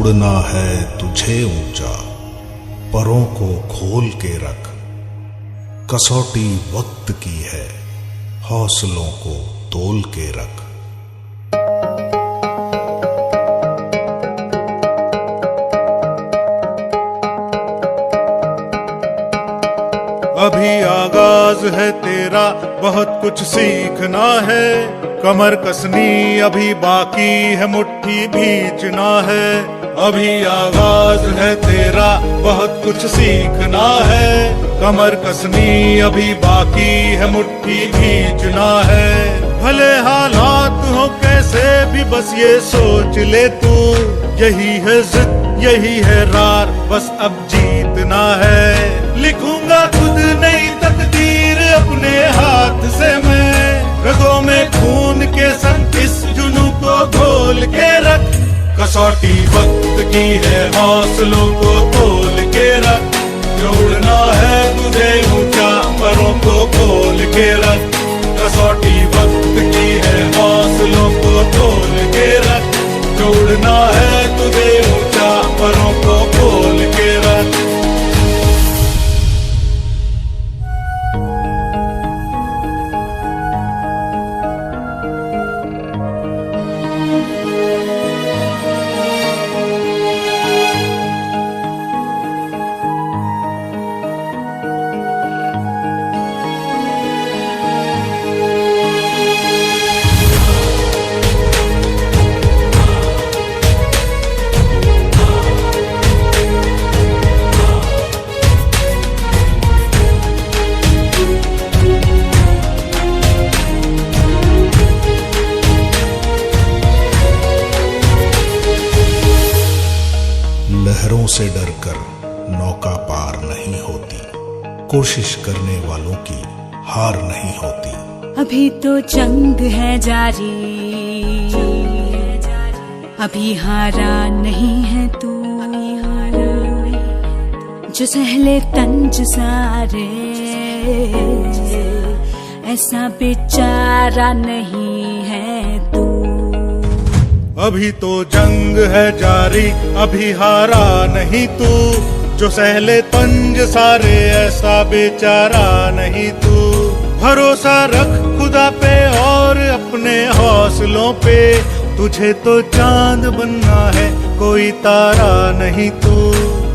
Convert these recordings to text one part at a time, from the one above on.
उड़ना है तुझे ऊंचा, परों को खोल के रख। कसौटी वक्त की है, हौसलों को तोल के रख। अभी आगाज है तेरा, बहुत कुछ सीखना है। कमर कसनी अभी बाकी है, मुट्ठी भींचना है। अभी आगाज है तेरा, बहुत कुछ सीखना है। कमर कसनी अभी बाकी है, मुट्ठी भींचना है। भले हालात हो कैसे भी, बस ये सोच ले तू, यही है जिद यही है रार, बस अब जीतना है। लिखूंगा खुद नई तकदीर अपने हाथ से मैं, रगों में खून के संग इस जुनून को घोल के रख। कसौटी वक्त की है, हौसलों को तोल के रख। जोड़ना है तुझे ऊंचा, परों को खोल के रख। कसौटी वक्त की है, हौसलों को तोल के रख। जोड़ना है तुझे ऊंचा, परों को खोल के रख। लहरों से डरकर नौका पार नहीं होती, कोशिश करने वालों की हार नहीं होती। अभी तो जंग है जारी, अभी हारा नहीं है तू। जो सहले तंज सारे, ऐसा बेचारा नहीं है तू। अभी तो जंग है जारी, अभी हारा नहीं तू। जो सहले तंज सारे, ऐसा बेचारा नहीं तू। भरोसा रख खुदा पे और अपने हौसलों पे, तुझे तो चांद बनना है, कोई तारा नहीं तू।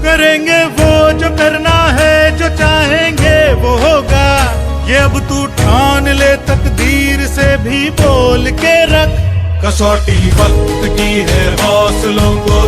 करेंगे वो जो करना है, जो चाहेंगे वो होगा। ये अब तू ठान ले, तकदीर से भी बोल के रख। कसौटी वक्त की है, हौसलों को